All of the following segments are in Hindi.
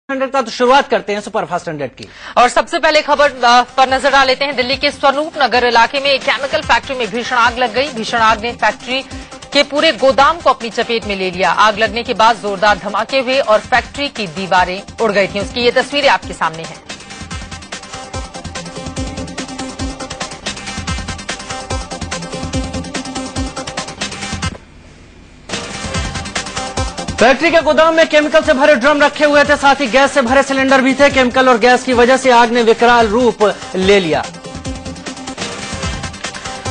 100 का तो शुरुआत करते हैं सुपरफास्ट 100 की। और सबसे पहले खबर पर नजर डाल लेते हैं। दिल्ली के स्वरूप नगर इलाके में एक केमिकल फैक्ट्री में भीषण आग लग गई। भीषण आग ने फैक्ट्री के पूरे गोदाम को अपनी चपेट में ले लिया। आग लगने के बाद जोरदार धमाके हुए और फैक्ट्री की दीवारें उड़ गई थी। उसकी ये तस्वीरें आपके सामने हैं। फैक्ट्री के गोदाम में केमिकल से भरे ड्रम रखे हुए थे, साथ ही गैस से भरे सिलेंडर भी थे। केमिकल और गैस की वजह से आग ने विकराल रूप ले लिया।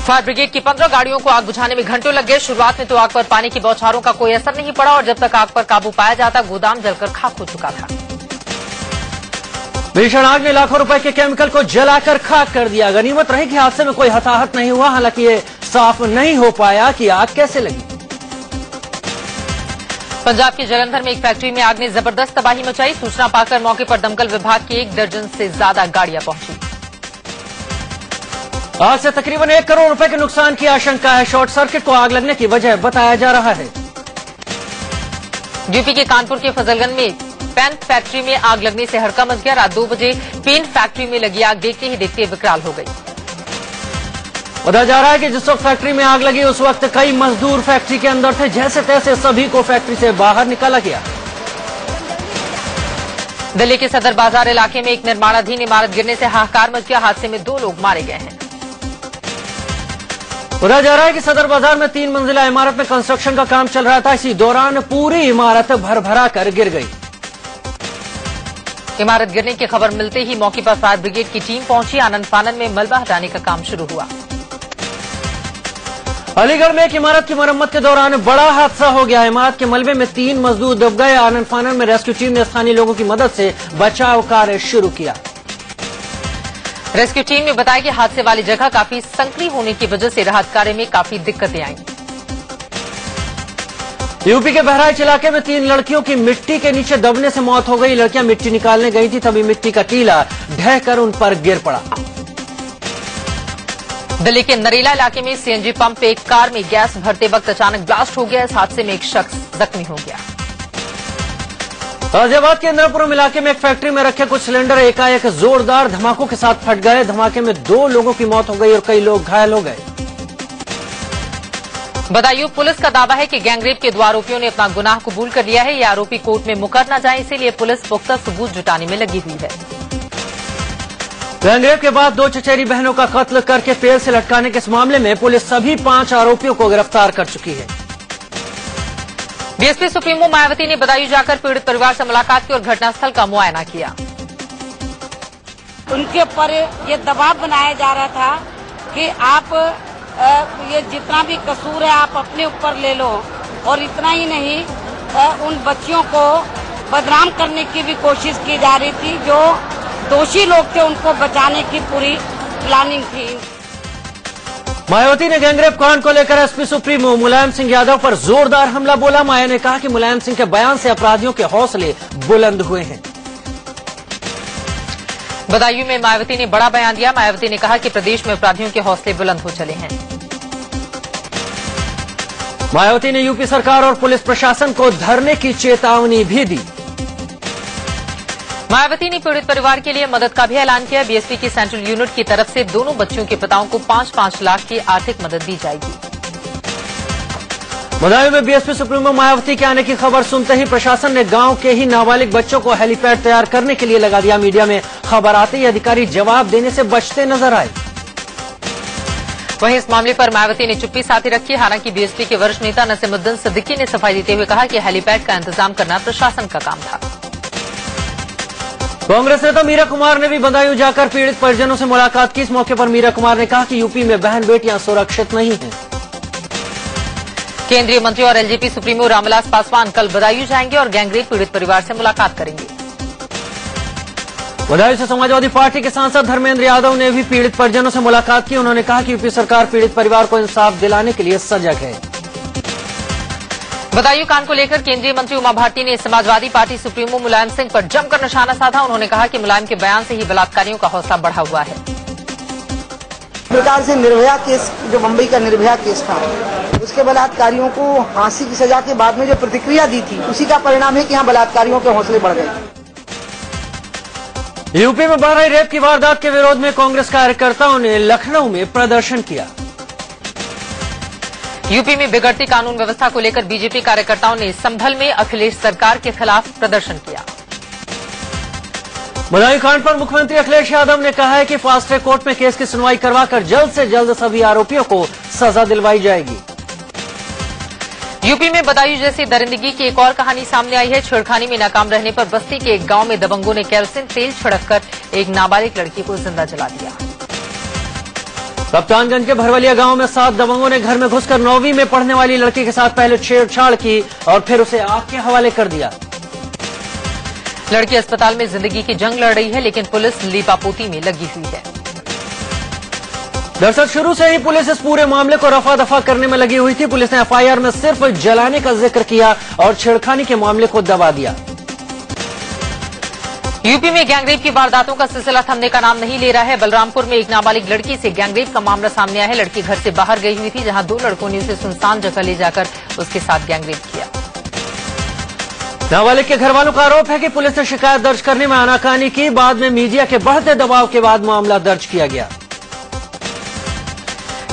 फायर ब्रिगेड की 15 गाड़ियों को आग बुझाने में घंटों लग गए। शुरुआत में तो आग पर पानी की बौछारों का कोई असर नहीं पड़ा और जब तक आग पर काबू पाया जाता गोदाम जलकर खाक हो चुका था। भीषण आग ने लाखों रुपए के केमिकल को जलाकर खाक कर दिया। गनीमत रही कि हादसे में कोई हताहत नहीं हुआ। हालांकि ये साफ नहीं हो पाया कि आग कैसे लगी। पंजाब के जलंधर में एक फैक्ट्री में आग ने जबरदस्त तबाही मचाई। सूचना पाकर मौके पर दमकल विभाग की 1 दर्जन से ज्यादा गाड़ियां पहुंची। आग से तकरीबन 1 करोड़ रुपए के नुकसान की आशंका है। शॉर्ट सर्किट को आग लगने की वजह बताया जा रहा है। यूपी के कानपुर के फजलगंज में पेंट फैक्ट्री में आग लगने से हड़का मच गया। रात 2 बजे पेंट फैक्ट्री में लगी आग देखते ही देखते विकराल हो गई। बताया जा रहा है कि जिस वक्त फैक्ट्री में आग लगी उस वक्त कई मजदूर फैक्ट्री के अंदर थे। जैसे तैसे सभी को फैक्ट्री से बाहर निकाला गया। दिल्ली के सदर बाजार इलाके में एक निर्माणाधीन इमारत गिरने से हाहाकार मच गया। हादसे में 2 लोग मारे गए हैं। बताया जा रहा है कि सदर बाजार में 3 मंजिला इमारत में कंस्ट्रक्शन का काम चल रहा था। इसी दौरान पूरी इमारत भर-भरा कर गिर गई। इमारत गिरने की खबर मिलते ही मौके पर फायर ब्रिगेड की टीम पहुंची। आनन फानन में मलबा हटाने का काम शुरू हुआ। अलीगढ़ में एक इमारत की मरम्मत के दौरान बड़ा हादसा हो गया। इमारत के मलबे में 3 मजदूर दब गए। आनन फानन में रेस्क्यू टीम ने स्थानीय लोगों की मदद से बचाव कार्य शुरू किया। रेस्क्यू टीम ने बताया कि हादसे वाली जगह काफी संकरी होने की वजह से राहत कार्य में काफी दिक्कतें आईं। यूपी के बहराइच इलाके में 3 लड़कियों की मिट्टी के नीचे दबने से मौत हो गई। लड़कियां मिट्टी निकालने गई थी, तभी मिट्टी का टीला ढहकर उन पर गिर पड़ा। दिल्ली के नरेला इलाके में सीएनजी पंप पे एक कार में गैस भरते वक्त अचानक ब्लास्ट हो गया। इस हादसे में एक शख्स जख्मी हो गया। गाजियाबाद के इंद्रपुरम इलाके में एक फैक्ट्री में रखे कुछ सिलेंडर एकाएक जोरदार धमाकों के साथ फट गए। धमाके में 2 लोगों की मौत हो गई और कई लोग घायल हो गए। बदायूं पुलिस का दावा है कि गैंगरेप के 2 आरोपियों ने अपना गुनाह कबूल कर लिया है। ये आरोपी कोर्ट में मुकर न जाए, इसीलिए पुलिस पुख्ता सबूत जुटाने में लगी हुई है। गैंगरेप के बाद 2 चचेरी बहनों का कत्ल करके पेड़ से लटकाने के इस मामले में पुलिस सभी 5 आरोपियों को गिरफ्तार कर चुकी है। बीएसपी सुप्रीमो मायावती ने बदायूं जाकर पीड़ित परिवार से मुलाकात की और घटनास्थल का मुआयना किया। उनके ऊपर ये दबाव बनाया जा रहा था कि आप ये जितना भी कसूर है आप अपने ऊपर ले लो, और इतना ही नहीं उन बच्चियों को बदनाम करने की भी कोशिश की जा रही थी। जो दोषी लोग थे उनको बचाने की पूरी प्लानिंग थी। मायावती ने गैंगरेप कांड को लेकर एसपी सुप्रीमो मुलायम सिंह यादव पर जोरदार हमला बोला। माया ने कहा कि मुलायम सिंह के बयान से अपराधियों के हौसले बुलंद हुए हैं। बदायूं में मायावती ने बड़ा बयान दिया। मायावती ने कहा कि प्रदेश में अपराधियों के हौसले बुलंद हो चले हैं। मायावती ने यूपी सरकार और पुलिस प्रशासन को धरने की चेतावनी भी दी। मायावती ने पीड़ित परिवार के लिए मदद का भी ऐलान किया। बीएसपी की सेंट्रल यूनिट की तरफ से दोनों बच्चियों के पिताओं को 5-5 लाख की आर्थिक मदद दी जाएगी। बदायूं में बीएसपी सुप्रीमो मायावती के आने की खबर सुनते ही प्रशासन ने गांव के ही नाबालिग बच्चों को हेलीपैड तैयार करने के लिए लगा दिया। मीडिया में खबर आते ही अधिकारी जवाब देने से बचते नजर आए। वहीं इस मामले पर मायावती ने चुप्पी साधी रखी। हालांकि बीएसपी के वरिष्ठ नेता नसीमुद्दीन सिद्दीकी ने सफाई देते हुए कहा कि हेलीपैड का इंतजाम करना प्रशासन का काम था। कांग्रेस नेता मीरा कुमार ने भी बदायूं जाकर पीड़ित परिजनों से मुलाकात की। इस मौके पर मीरा कुमार ने कहा कि यूपी में बहन बेटियां सुरक्षित नहीं हैं। केंद्रीय मंत्री और एलजेपी सुप्रीमो रामविलास पासवान कल बदायूं जाएंगे और गैंगरेप पीड़ित परिवार से मुलाकात करेंगे। बदायूं से समाजवादी पार्टी के सांसद धर्मेंद्र यादव ने भी पीड़ित परिजनों से मुलाकात की। उन्होंने कहा कि यूपी सरकार पीड़ित परिवार को इंसाफ दिलाने के लिए सजग है। बदायूं कांड को लेकर केंद्रीय मंत्री उमा भारती ने समाजवादी पार्टी सुप्रीमो मुलायम सिंह पर जमकर निशाना साधा। उन्होंने कहा कि मुलायम के बयान से ही बलात्कारियों का हौसला बढ़ा हुआ है। प्रकार से निर्भया केस, जो मुंबई का निर्भया केस था, उसके बलात्कारियों को फांसी की सजा के बाद में जो प्रतिक्रिया दी थी, उसी का परिणाम है कि यहाँ बलात्कारियों के हौसले बढ़ गए। यूपी में बढ़ रही रेप की वारदात के विरोध में कांग्रेस कार्यकर्ताओं ने लखनऊ में प्रदर्शन किया। यूपी में बिगड़ती कानून व्यवस्था को लेकर बीजेपी कार्यकर्ताओं ने संभल में अखिलेश सरकार के खिलाफ प्रदर्शन किया। बदायूं कांड पर मुख्यमंत्री अखिलेश यादव ने कहा है कि फास्ट ट्रैक कोर्ट में केस की सुनवाई करवाकर जल्द से जल्द सभी आरोपियों को सजा दिलवाई जाएगी। यूपी में बदायूं जैसी दरिंदगी की एक और कहानी सामने आई है। छेड़खानी में नाकाम रहने पर बस्ती के एक गांव में दबंगों ने केरोसिन तेल छिड़ककर एक नाबालिग लड़की को जिंदा जला दिया। कप्तानगंज के भरवलिया गांव में 7 दबंगों ने घर में घुसकर 9वीं में पढ़ने वाली लड़की के साथ पहले छेड़छाड़ की और फिर उसे आग के हवाले कर दिया। लड़की अस्पताल में जिंदगी की जंग लड़ रही है, लेकिन पुलिस लीपापोती में लगी हुई है। दरअसल शुरू से ही पुलिस इस पूरे मामले को रफा दफा करने में लगी हुई थी। पुलिस ने एफआईआर में सिर्फ जलाने का जिक्र किया और छेड़खानी के मामले को दबा दिया। यूपी में गैंगरेप की वारदातों का सिलसिला थमने का नाम नहीं ले रहा है। बलरामपुर में एक नाबालिग लड़की से गैंगरेप का मामला सामने आया है। लड़की घर से बाहर गई हुई थी, जहां 2 लड़कों ने उसे सुनसान जगह ले जाकर उसके साथ गैंगरेप किया। नाबालिग के घर वालों का आरोप है कि पुलिस ने शिकायत दर्ज करने में आनाकानी की। बाद में मीडिया के बढ़ते दबाव के बाद मामला दर्ज किया गया।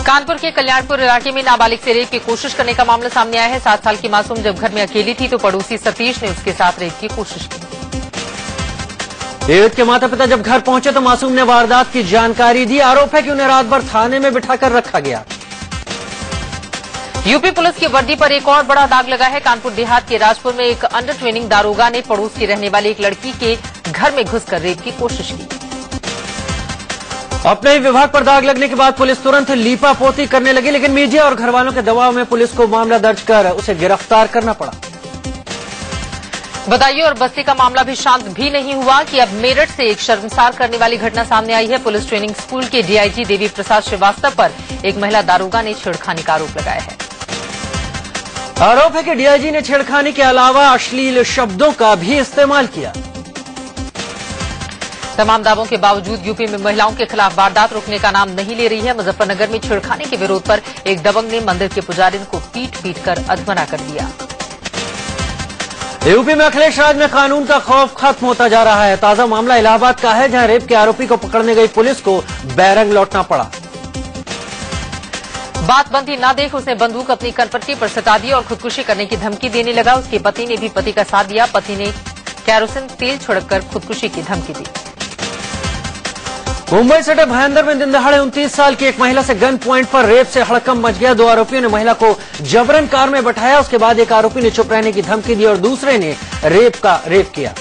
कानपुर के कल्याणपुर इलाके में नाबालिग से रेप की कोशिश करने का मामला सामने आया है। 7 साल की मासूम जब घर में अकेली थी तो पड़ोसी सतीश ने उसके साथ रेप की कोशिश की। पीड़ित के माता पिता जब घर पहुंचे तो मासूम ने वारदात की जानकारी दी। आरोप है कि उन्हें रात भर थाने में बिठाकर रखा गया। यूपी पुलिस की वर्दी पर एक और बड़ा दाग लगा है। कानपुर देहात के राजपुर में एक अंडर ट्रेनिंग दारोगा ने पड़ोस की रहने वाली एक लड़की के घर में घुसकर रेप की कोशिश की। अपने ही विभाग पर दाग लगने के बाद पुलिस तुरंत लीपापोती करने लगी, लेकिन मीडिया और घरवालों के दबाव में पुलिस को मामला दर्ज कर उसे गिरफ्तार करना पड़ा। बदायूं और बस्ती का मामला भी शांत भी नहीं हुआ कि अब मेरठ से एक शर्मसार करने वाली घटना सामने आई है। पुलिस ट्रेनिंग स्कूल के डीआईजी देवी प्रसाद श्रीवास्तव पर एक महिला दारोगा ने छेड़खानी का आरोप लगाया है। आरोप है कि डीआईजी ने छेड़खानी के अलावा अश्लील शब्दों का भी इस्तेमाल किया। तमाम दावों के बावजूद यूपी में महिलाओं के खिलाफ वारदात रुकने का नाम नहीं ले रही है। मुजफ्फरनगर में छेड़खानी के विरोध पर एक दबंग ने मंदिर के पुजारी को पीट कर अधमरा कर दिया। यूपी में अखिलेश राज में कानून का खौफ खत्म होता जा रहा है। ताजा मामला इलाहाबाद का है, जहां रेप के आरोपी को पकड़ने गई पुलिस को बैरंग लौटना पड़ा। बात बनती ना देख उसने बंदूक अपनी कनपट्टी पर सटा दी और खुदकुशी करने की धमकी देने लगा। उसके पति ने भी पति का साथ दिया। पति ने केरोसिन तेल छिड़ककर खुदकुशी की धमकी दी। मुंबई सटे भायंदर में दिन दहाड़े 29 साल की एक महिला से गन पॉइंट पर रेप से हड़कंप मच गया। 2 आरोपियों ने महिला को जबरन कार में बैठाया। उसके बाद एक आरोपी ने चुप रहने की धमकी दी और दूसरे ने रेप किया।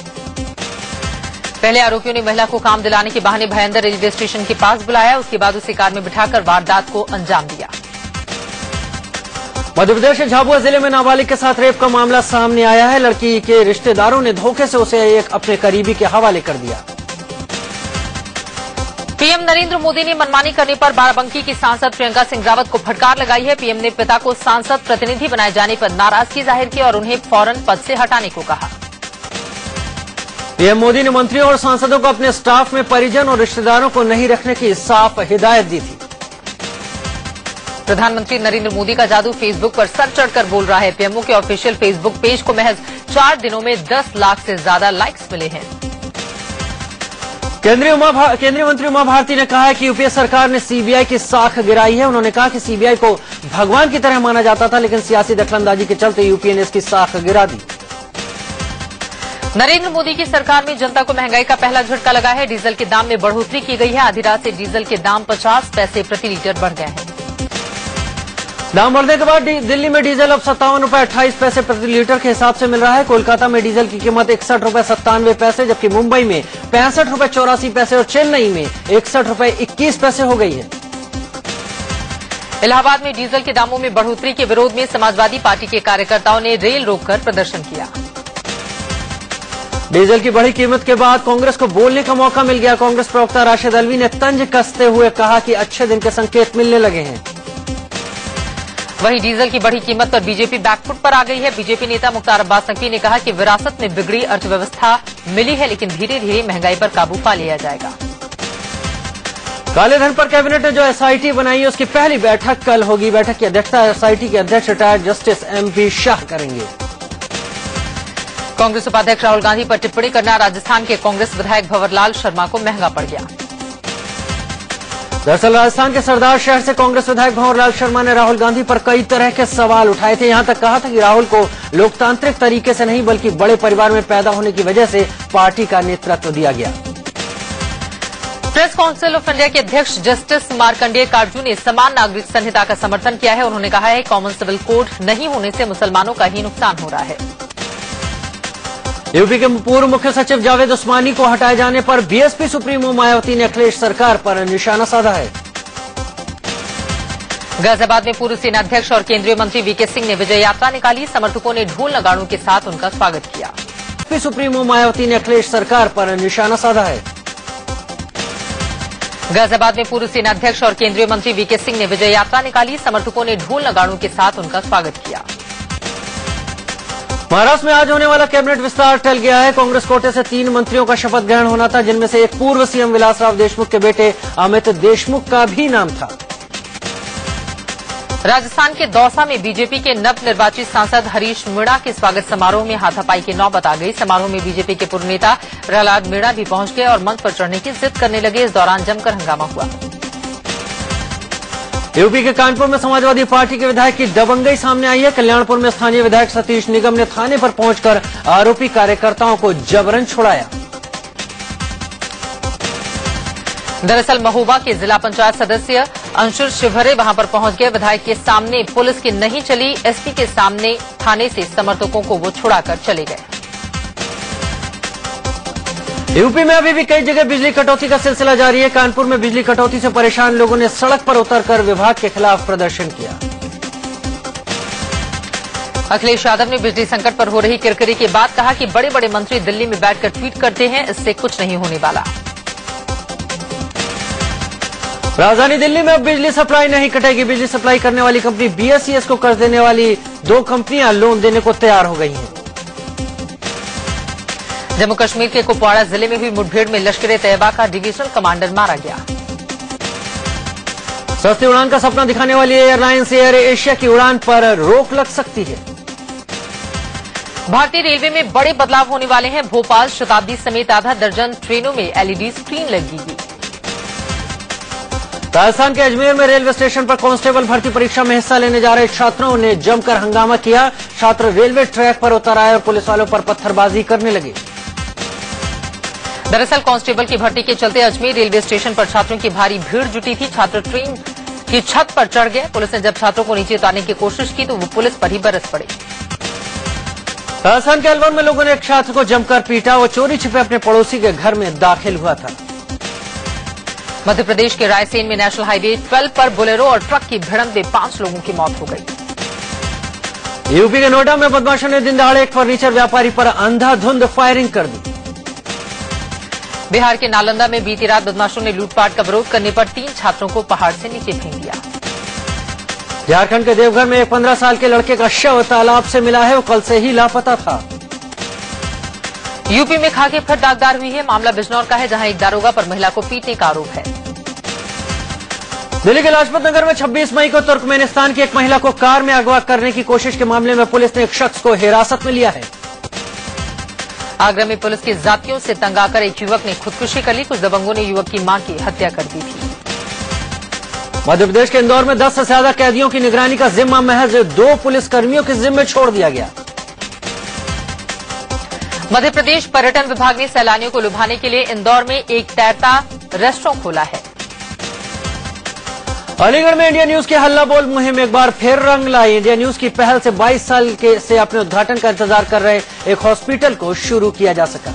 पहले आरोपियों ने महिला को काम दिलाने के बहाने भायंदर रेलवे स्टेशन के पास बुलाया। उसके बाद उसे कार में बिठाकर वारदात को अंजाम दिया। मध्य प्रदेश के झाबुआ जिले में नाबालिग के साथ रेप का मामला सामने आया है। लड़की के रिश्तेदारों ने धोखे से उसे एक अपने करीबी के हवाले कर दिया। पीएम नरेंद्र मोदी ने मनमानी करने पर बाराबंकी की सांसद प्रियंका सिंह रावत को फटकार लगाई है। पीएम ने पिता को सांसद प्रतिनिधि बनाए जाने पर नाराजगी जाहिर की और उन्हें फौरन पद से हटाने को कहा। पीएम मोदी ने मंत्रियों और सांसदों को अपने स्टाफ में परिजन और रिश्तेदारों को नहीं रखने की साफ हिदायत दी थी। प्रधानमंत्री नरेंद्र मोदी का जादू फेसबुक पर सर चढ़कर बोल रहा है। पीएमओ के ऑफिशियल फेसबुक पेज को महज 4 दिनों में 10 लाख से ज्यादा लाइक्स मिले हैं। केंद्रीय मंत्री उमा भारती ने कहा है कि यूपीए सरकार ने सीबीआई की साख गिराई है। उन्होंने कहा कि सीबीआई को भगवान की तरह माना जाता था, लेकिन सियासी दखलंदाजी के चलते यूपीए ने इसकी साख गिरा दी। नरेंद्र मोदी की सरकार में जनता को महंगाई का पहला झटका लगा है। डीजल के दाम में बढ़ोतरी की गई है। आधी रात से डीजल के दाम 50 पैसे प्रति लीटर बढ़ गए हैं। दाम बढ़ने के बाद दिल्ली में डीजल अब 57 रुपए 28 पैसे प्रति लीटर के हिसाब से मिल रहा है। कोलकाता में डीजल की कीमत 61 रुपए 97 पैसे, जबकि मुंबई में 65 रुपए 84 पैसे और चेन्नई में 61 रुपए 21 पैसे हो गई है। इलाहाबाद में डीजल के दामों में बढ़ोतरी के विरोध में समाजवादी पार्टी के कार्यकर्ताओं ने रेल रोककर प्रदर्शन किया। डीजल की बढ़ी कीमत के बाद कांग्रेस को बोलने का मौका मिल गया। कांग्रेस प्रवक्ता राशिद अल्वी ने तंज कसते हुए कहा कि अच्छे दिन के संकेत मिलने लगे हैं। वहीं डीजल की बढ़ी कीमत पर बीजेपी बैकफुट पर आ गई है। बीजेपी नेता मुख्तार अब्बास नकवी ने कहा कि विरासत में बिगड़ी अर्थव्यवस्था मिली है, लेकिन धीरे धीरे महंगाई पर काबू पा लिया जाएगा। काले धन पर कैबिनेट ने जो एसआईटी बनाई है उसकी पहली बैठक कल होगी। बैठक की अध्यक्षता एसआईटी के अध्यक्ष रिटायर्ड जस्टिस एमपी शाह करेंगे। कांग्रेस उपाध्यक्ष राहुल गांधी पर टिप्पणी करना राजस्थान के कांग्रेस विधायक भंवरलाल शर्मा को महंगा पड़ गया। दरअसल राजस्थान के सरदार शहर से कांग्रेस विधायक भंवरलाल शर्मा ने राहुल गांधी पर कई तरह के सवाल उठाए थे। यहां तक कहा था कि राहुल को लोकतांत्रिक तरीके से नहीं बल्कि बड़े परिवार में पैदा होने की वजह से पार्टी का नेतृत्व दिया गया। प्रेस काउंसिल ऑफ इंडिया के अध्यक्ष जस्टिस मार्कंडेय काटजू ने समान नागरिक संहिता का समर्थन किया है। उन्होंने कहा है कॉमन सिविल कोड नहीं होने से मुसलमानों का ही नुकसान हो रहा है। यूपी के पूर्व मुख्य सचिव जावेद उस्मानी को हटाए जाने पर बीएसपी सुप्रीमो मायावती ने अखिलेश सरकार पर निशाना साधा है। गाजियाबाद में पूर्व सेनाध्यक्ष और केंद्रीय मंत्री वीके सिंह ने विजय यात्रा निकाली। समर्थकों ने ढोल नगाड़ों के साथ उनका स्वागत किया। बीएसपी सुप्रीमो मायावती ने अखिलेश सरकार पर निशाना साधा है। गाजियाबाद में पूर्व सेनाध्यक्ष और केंद्रीय मंत्री वीके सिंह ने विजय यात्रा निकाली। समर्थकों ने ढोल नगाड़ों के साथ उनका स्वागत किया। महाराष्ट्र में आज होने वाला कैबिनेट विस्तार टल गया है। कांग्रेस कोटे से 3 मंत्रियों का शपथ ग्रहण होना था, जिनमें से एक पूर्व सीएम विलासराव देशमुख के बेटे अमित देशमुख का भी नाम था। राजस्थान के दौसा में बीजेपी के नवनिर्वाचित सांसद हरीश मीणा के स्वागत समारोह में हाथापाई की नौबत आ गई। समारोह में बीजेपी के पूर्व नेता प्रहलाद मीणा भी पहुंच गए और मंच पर चढ़ने की जिद करने लगे। इस दौरान जमकर हंगामा हुआ। यूपी के कानपुर में समाजवादी पार्टी के विधायक की दबंगई सामने आई है। कल्याणपुर में स्थानीय विधायक सतीश निगम ने थाने पर पहुंचकर आरोपी कार्यकर्ताओं को जबरन छुड़ाया। दरअसल महोबा के जिला पंचायत सदस्य अंशुर शिवहरे वहां पर पहुंच गए। विधायक के सामने पुलिस की नहीं चली। एसपी के सामने थाने से समर्थकों को वो छुड़ाकर चले गए। यूपी में अभी भी कई जगह बिजली कटौती का सिलसिला जारी है। कानपुर में बिजली कटौती से परेशान लोगों ने सड़क पर उतरकर विभाग के खिलाफ प्रदर्शन किया। अखिलेश यादव ने बिजली संकट पर हो रही किरकिरी के बाद कहा कि बड़े बड़े मंत्री दिल्ली में बैठकर ट्वीट करते हैं, इससे कुछ नहीं होने वाला। राजधानी दिल्ली में अब बिजली सप्लाई नहीं कटेगी। बिजली सप्लाई करने वाली कंपनी बीएसईएस को कर्ज देने वाली 2 कंपनियां लोन देने को तैयार हो गई हैं। जम्मू कश्मीर के कुपवाड़ा जिले में हुई मुठभेड़ में लश्कर-ए-तैयबा का डिवीजनल कमांडर मारा गया। सस्ती उड़ान का सपना दिखाने वाली एयरलाइंस एयर एशिया की उड़ान पर रोक लग सकती है। भारतीय रेलवे में बड़े बदलाव होने वाले हैं। भोपाल शताब्दी समेत आधा दर्जन ट्रेनों में एलईडी स्क्रीन लगेगी। राजस्थान के अजमेर में रेलवे स्टेशन पर कांस्टेबल भर्ती परीक्षा में हिस्सा लेने जा रहे छात्रों ने जमकर हंगामा किया। छात्र रेलवे ट्रैक पर उतर आए और पुलिस वालों पर पत्थरबाजी करने लगे। दरअसल कांस्टेबल की भर्ती के चलते अजमेर रेलवे स्टेशन पर छात्रों की भारी भीड़ जुटी थी। छात्र ट्रेन की छत पर चढ़ गए। पुलिस ने जब छात्रों को नीचे उतारने की कोशिश की तो वो पुलिस पर ही बरस पड़े। राजस्थान के अलवर में लोगों ने एक छात्र को जमकर पीटा। वो चोरी छिपे अपने पड़ोसी के घर में दाखिल हुआ था। मध्य प्रदेश के रायसेन में नेशनल हाईवे 12 पर बोलेरो और ट्रक की भिड़ंत में 5 लोगों की मौत हो गई। यूपी के नोएडा में बदमाशों ने दिन दहाड़े एक फर्नीचर व्यापारी पर अंधाधुंध फायरिंग कर दी। बिहार के नालंदा में बीती रात बदमाशों ने लूटपाट का विरोध करने पर 3 छात्रों को पहाड़ से नीचे फेंक दिया। झारखंड के देवघर में एक 15 साल के लड़के का शव तालाब से मिला है। वो कल से ही लापता था। यूपी में खाके फिर दागदार हुई है। मामला बिजनौर का है, जहां एक दारोगा पर महिला को पीटने का आरोप है। दिल्ली के लाजपत नगर में 26 मई को तुर्कमेनिस्तान की एक महिला को कार में अगवा करने की कोशिश के मामले में पुलिस ने एक शख्स को हिरासत में लिया है। आगरा में पुलिस की जातियों से तंग आकर एक युवक ने खुदकुशी कर ली। कुछ दबंगों ने युवक की मां की हत्या कर दी थी। मध्य प्रदेश के इंदौर में 10 से ज्यादा कैदियों की निगरानी का जिम्मा महज 2 पुलिसकर्मियों के जिम्मे छोड़ दिया गया। मध्य प्रदेश पर्यटन विभाग ने सैलानियों को लुभाने के लिए इंदौर में एक तैरता रेस्टोरेंट खोला है। अलीगढ़ में इंडिया न्यूज की हल्ला बोल मुहिम एक बार फिर रंग लाई। इंडिया न्यूज की पहल से 22 साल से अपने उद्घाटन का इंतजार कर रहे एक हॉस्पिटल को शुरू किया जा सका।